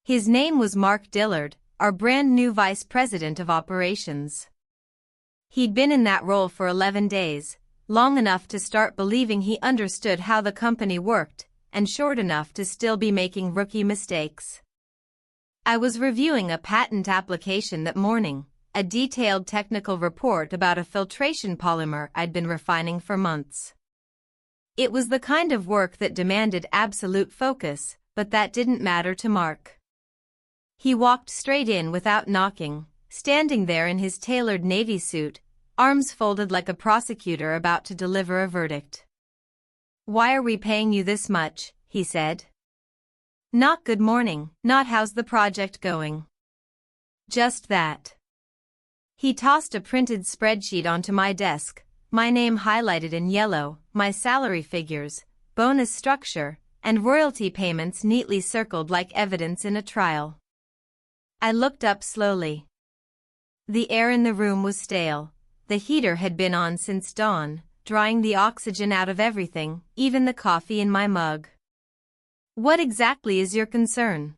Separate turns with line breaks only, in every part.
His name was Mark Dillard, our brand new vice president of operations. He'd been in that role for 11 days, long enough to start believing he understood how the company worked, and short enough to still be making rookie mistakes. I was reviewing a patent application that morning, a detailed technical report about a filtration polymer I'd been refining for months. It was the kind of work that demanded absolute focus, but that didn't matter to Mark. He walked straight in without knocking, standing there in his tailored navy suit, arms folded like a prosecutor about to deliver a verdict. "Why are we paying you this much?" he said. "Not good morning, not how's the project going." Just that. He tossed a printed spreadsheet onto my desk, my name highlighted in yellow, my salary figures, bonus structure, and royalty payments neatly circled like evidence in a trial. I looked up slowly. The air in the room was stale. The heater had been on since dawn, drying the oxygen out of everything, even the coffee in my mug. "What exactly is your concern?"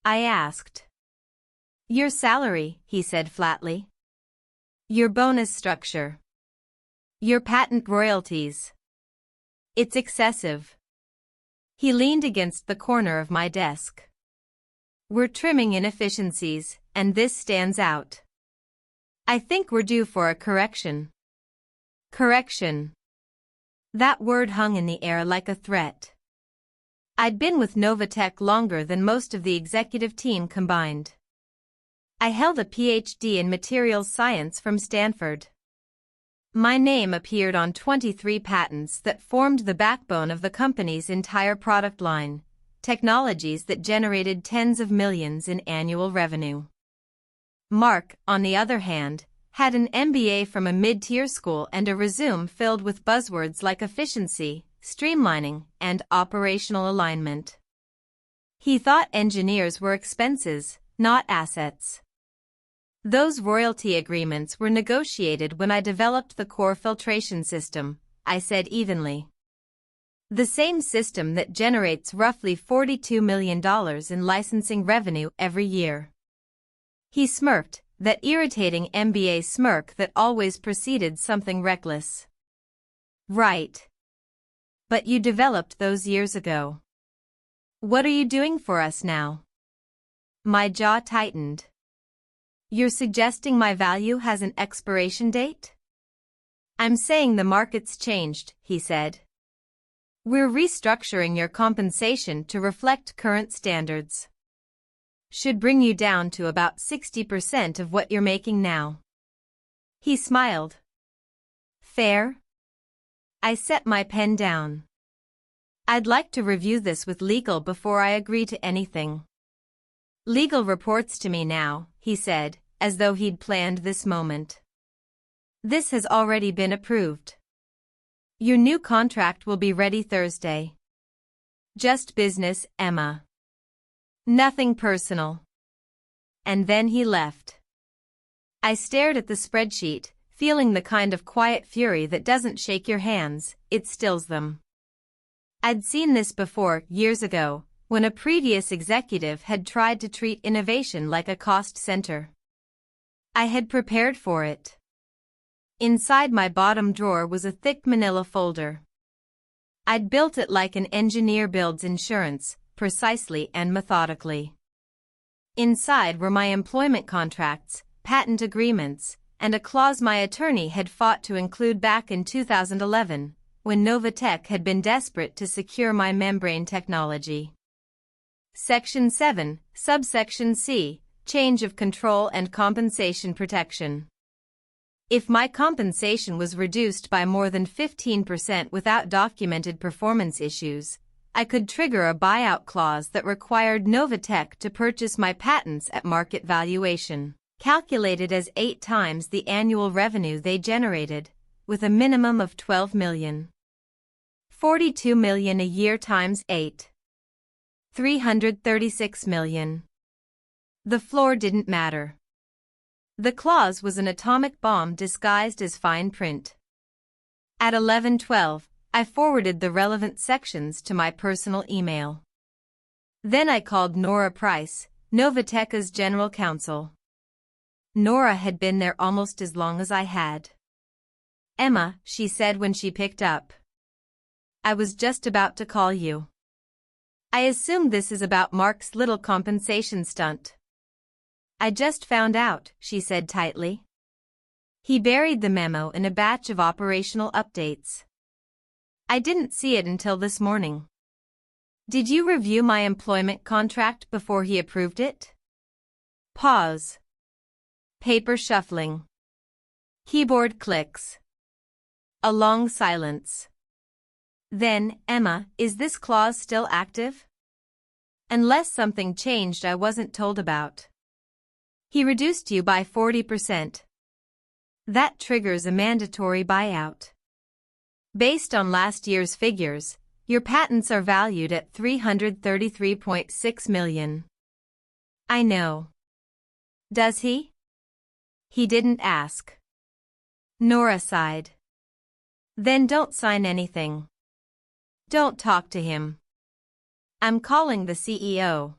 I asked. "Your salary," he said flatly. "Your bonus structure. Your patent royalties. It's excessive." He leaned against the corner of my desk. "We're trimming inefficiencies, and this stands out. I think we're due for a correction." Correction. That word hung in the air like a threat. I'd been with Novatech longer than most of the executive team combined. I held a PhD in materials science from Stanford. My name appeared on 23 patents that formed the backbone of the company's entire product line, technologies that generated tens of millions in annual revenue. Mark, on the other hand, had an MBA from a mid-tier school and a resume filled with buzzwords like efficiency, streamlining, and operational alignment. He thought engineers were expenses, not assets. Those royalty agreements were negotiated when I developed the core filtration system, I said evenly. The same system that generates roughly $42 million in licensing revenue every year. He smirked, that irritating MBA smirk that always preceded something reckless. "Right. But you developed those years ago. What are you doing for us now?" My jaw tightened. "You're suggesting my value has an expiration date?" "I'm saying the market's changed," he said. "We're restructuring your compensation to reflect current standards. Should bring you down to about 60% of what you're making now." He smiled. "Fair?" I set my pen down. "I'd like to review this with legal before I agree to anything." "Legal reports to me now," he said, as though he'd planned this moment. "This has already been approved. Your new contract will be ready Thursday. Just business, Emma. Nothing personal." And then he left. I stared at the spreadsheet, feeling the kind of quiet fury that doesn't shake your hands, it stills them. I'd seen this before, years ago, when a previous executive had tried to treat innovation like a cost center. I had prepared for it. Inside my bottom drawer was a thick manila folder. I'd built it like an engineer builds insurance, precisely and methodically. Inside were my employment contracts, patent agreements, and a clause my attorney had fought to include back in 2011, when Novatech had been desperate to secure my membrane technology. Section 7, Subsection C, Change of Control and Compensation Protection. If my compensation was reduced by more than 15% without documented performance issues, I could trigger a buyout clause that required Novatech to purchase my patents at market valuation, calculated as 8 times the annual revenue they generated, with a minimum of $12 million. $42 million a year times 8. $336 million. The floor didn't matter. The clause was an atomic bomb disguised as fine print. At 11:12, I forwarded the relevant sections to my personal email. Then I called Nora Price, Novateka's general counsel. Nora had been there almost as long as I had. "Emma," she said when she picked up. "I was just about to call you. I assume this is about Mark's little compensation stunt." "I just found out," she said tightly. "He buried the memo in a batch of operational updates. I didn't see it until this morning." "Did you review my employment contract before he approved it?" Pause. Paper shuffling. Keyboard clicks. A long silence. Then, "Emma, is this clause still active?" "Unless something changed I wasn't told about." "He reduced you by 40%. That triggers a mandatory buyout. Based on last year's figures, your patents are valued at $333.6 million. "I know." "Does he?" "He didn't ask." Nora sighed. "Then don't sign anything. Don't talk to him. I'm calling the CEO."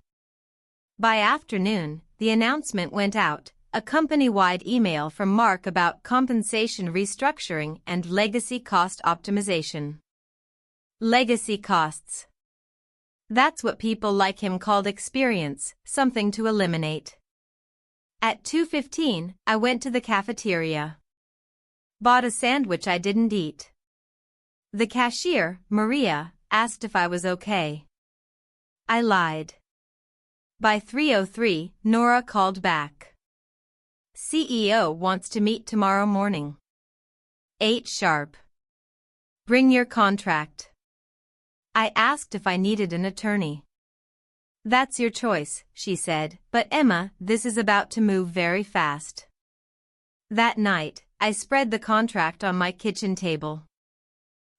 By afternoon, the announcement went out, a company-wide email from Mark about compensation restructuring and legacy cost optimization. Legacy costs. That's what people like him called experience, something to eliminate. At 2:15, I went to the cafeteria. Bought a sandwich I didn't eat. The cashier, Maria, asked if I was okay. I lied. By 3:03, Nora called back. "CEO wants to meet tomorrow morning. 8 sharp. Bring your contract." I asked if I needed an attorney. "That's your choice," she said, "but Emma, this is about to move very fast." That night, I spread the contract on my kitchen table.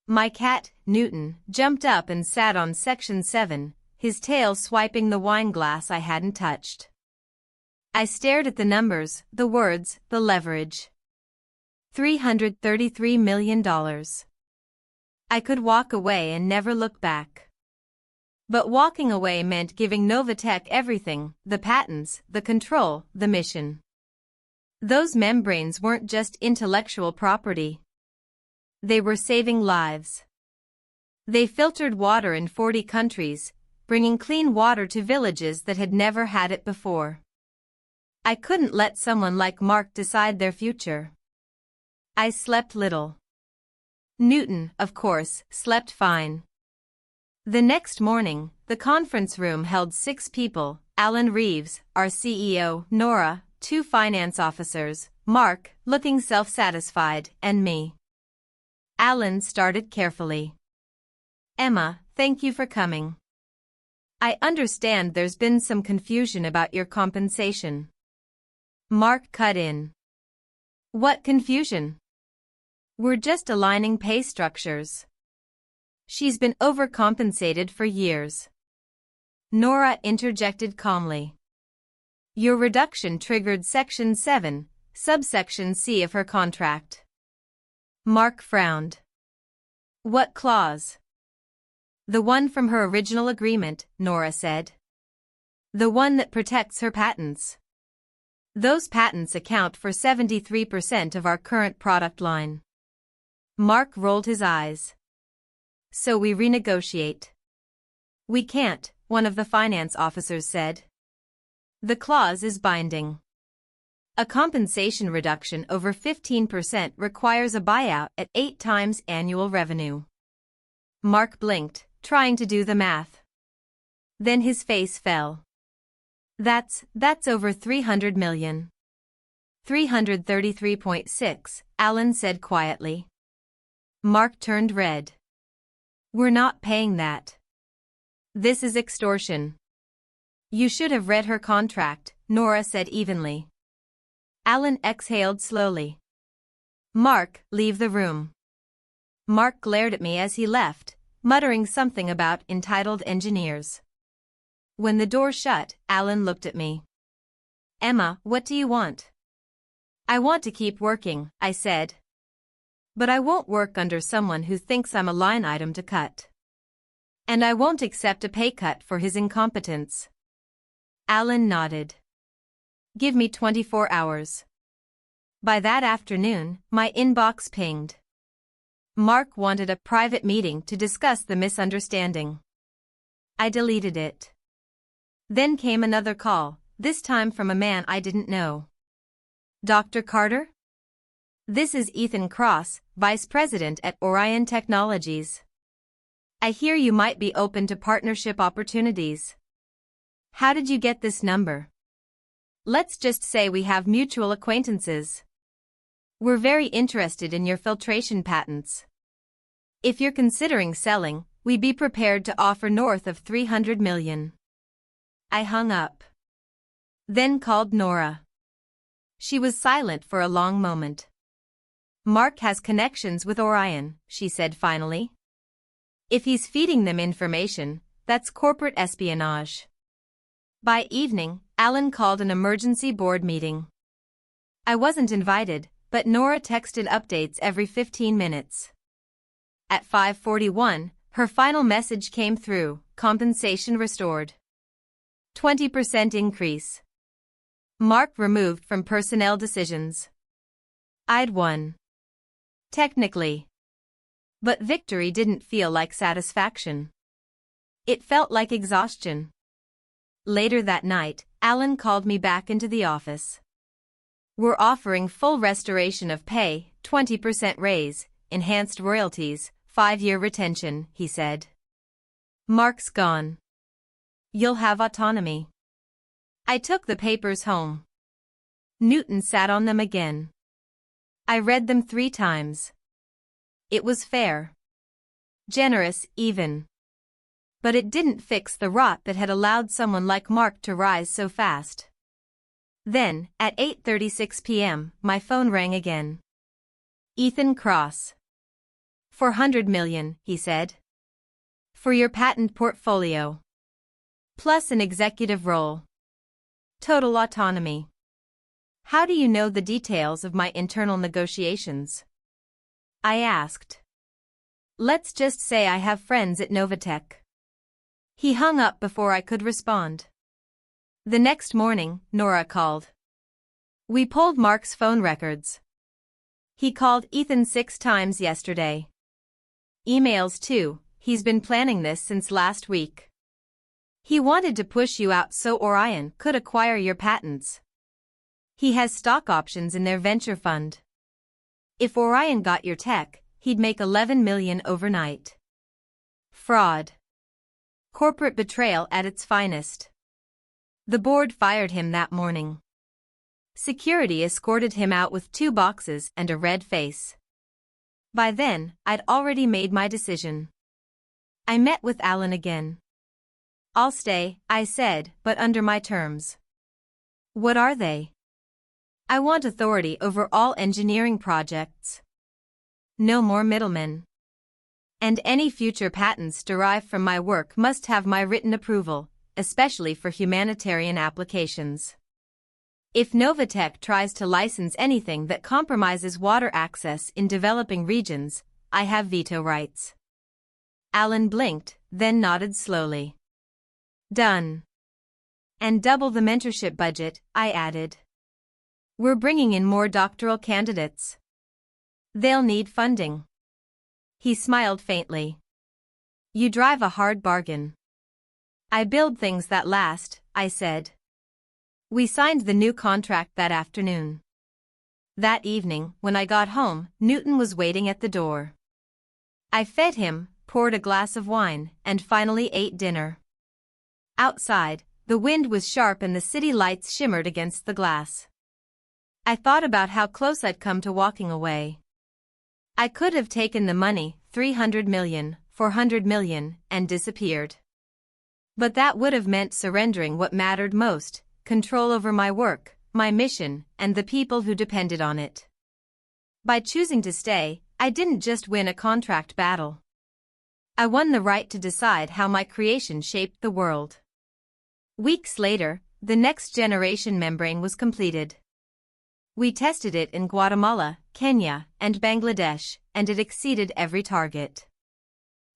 My cat, Newton, jumped up and sat on Section 7, his tail swiping the wine glass I hadn't touched. I stared at the numbers, the words, the leverage. $333 million. I could walk away and never look back. But walking away meant giving Novatech everything, the patents, the control, the mission. Those membranes weren't just intellectual property. They were saving lives. They filtered water in 40 countries, bringing clean water to villages that had never had it before. I couldn't let someone like Mark decide their future. I slept little. Newton, of course, slept fine. The next morning, the conference room held 6 people: Alan Reeves, our CEO, Nora, 2 finance officers, Mark, looking self-satisfied, and me. Alan started carefully. "Emma, thank you for coming. I understand there's been some confusion about your compensation." Mark cut in. "What confusion? We're just aligning pay structures. She's been overcompensated for years." Nora interjected calmly. "Your reduction triggered Section 7, subsection C of her contract." Mark frowned. "What clause?" "The one from her original agreement," Nora said. "The one that protects her patents. Those patents account for 73% of our current product line." Mark rolled his eyes. "So we renegotiate." "We can't," one of the finance officers said. "The clause is binding. A compensation reduction over 15% requires a buyout at 8 times annual revenue." Mark blinked, trying to do the math. Then his face fell. That's over 300 million. 333.6, Alan said quietly. Mark turned red. "We're not paying that. This is extortion." "You should have read her contract," Nora said evenly. Alan exhaled slowly. "Mark, leave the room." Mark glared at me as he left, muttering something about entitled engineers. When the door shut, Alan looked at me. "Emma, what do you want?" "I want to keep working," I said. "But I won't work under someone who thinks I'm a line item to cut." And I won't accept a pay cut for his incompetence. Alan nodded. Give me 24 hours. By that afternoon, my inbox pinged. Mark wanted a private meeting to discuss the misunderstanding. I deleted it. Then came another call, this time from a man I didn't know. Dr. Carter? This is Ethan Cross, Vice President at Orion Technologies. I hear you might be open to partnership opportunities. How did you get this number? Let's just say we have mutual acquaintances. We're very interested in your filtration patents. If you're considering selling, we'd be prepared to offer north of $300 million. I hung up. Then called Nora. She was silent for a long moment. Mark has connections with Orion, she said finally. If he's feeding them information, that's corporate espionage. By evening, Alan called an emergency board meeting. I wasn't invited, but Nora texted updates every 15 minutes. At 5:41, her final message came through, compensation restored. 20% increase. Mark removed from personnel decisions. I'd won. Technically. But victory didn't feel like satisfaction. It felt like exhaustion. Later that night, Alan called me back into the office. We're offering full restoration of pay, 20% raise, enhanced royalties, 5-year retention, he said. Mark's gone. You'll have autonomy. I took the papers home. Newton sat on them again. I read them 3 times. It was fair. Generous, even. But it didn't fix the rot that had allowed someone like Mark to rise so fast. Then, at 8:36 p.m., my phone rang again. Ethan Cross. $400 million, he said. For your patent portfolio. Plus an executive role. Total autonomy. How do you know the details of my internal negotiations? I asked. Let's just say I have friends at Novatech. He hung up before I could respond. The next morning, Nora called. We pulled Mark's phone records. He called Ethan 6 times yesterday. Emails too, he's been planning this since last week. He wanted to push you out so Orion could acquire your patents. He has stock options in their venture fund. If Orion got your tech, he'd make $11 million overnight. Fraud. Corporate betrayal at its finest. The board fired him that morning. Security escorted him out with 2 boxes and a red face. By then, I'd already made my decision. I met with Alan again. I'll stay, I said, but under my terms. What are they? I want authority over all engineering projects. No more middlemen. And any future patents derived from my work must have my written approval, especially for humanitarian applications. If Novatech tries to license anything that compromises water access in developing regions, I have veto rights. Alan blinked, then nodded slowly. Done. And double the mentorship budget, I added. We're bringing in more doctoral candidates. They'll need funding. He smiled faintly. You drive a hard bargain. I build things that last, I said. We signed the new contract that afternoon. That evening, when I got home, Newton was waiting at the door. I fed him, poured a glass of wine, and finally ate dinner. Outside, the wind was sharp and the city lights shimmered against the glass. I thought about how close I'd come to walking away. I could have taken the money, $300 million, $400 million, and disappeared. But that would have meant surrendering what mattered most, control over my work, my mission, and the people who depended on it. By choosing to stay, I didn't just win a contract battle. I won the right to decide how my creation shaped the world. Weeks later, the next generation membrane was completed. We tested it in Guatemala, Kenya, and Bangladesh, and it exceeded every target.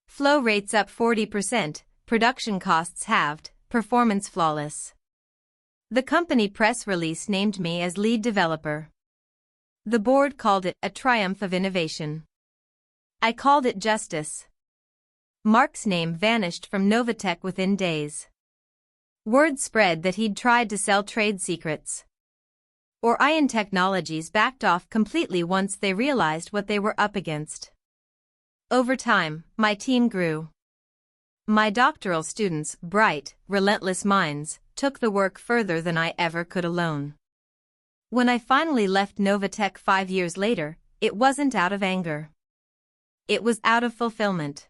Flow rates up 40%, production costs halved, performance flawless. The company press release named me as lead developer. The board called it a triumph of innovation. I called it justice. Mark's name vanished from Novatech within days. Word spread that he'd tried to sell trade secrets. Orion Technologies backed off completely once they realized what they were up against. Over time, my team grew. My doctoral students, bright, relentless minds, took the work further than I ever could alone. When I finally left Novatech 5 years later, it wasn't out of anger. It was out of fulfillment.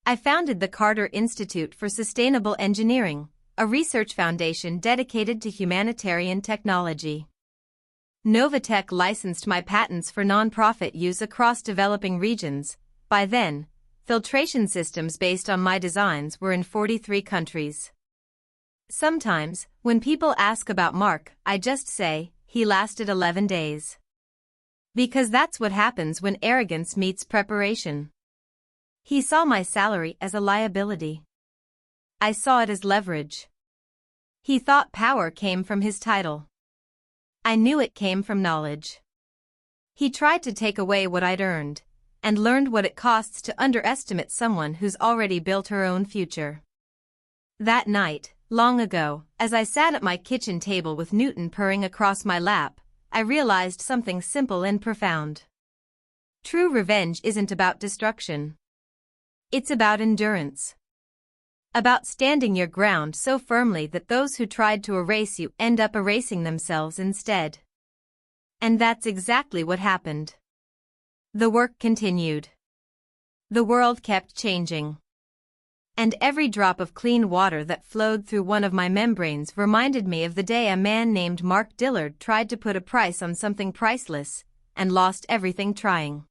I founded the Carter Institute for Sustainable Engineering, a research foundation dedicated to humanitarian technology. Novatech licensed my patents for nonprofit use across developing regions. By then, filtration systems based on my designs were in 43 countries. Sometimes, when people ask about Mark, I just say, he lasted 11 days. Because that's what happens when arrogance meets preparation. He saw my salary as a liability. I saw it as leverage. He thought power came from his title. I knew it came from knowledge. He tried to take away what I'd earned, and learned what it costs to underestimate someone who's already built her own future. That night, long ago, as I sat at my kitchen table with Newton purring across my lap, I realized something simple and profound. True revenge isn't about destruction. It's about endurance. About standing your ground so firmly that those who tried to erase you end up erasing themselves instead. And that's exactly what happened. The work continued. The world kept changing. And every drop of clean water that flowed through one of my membranes reminded me of the day a man named Mark Dillard tried to put a price on something priceless, and lost everything trying.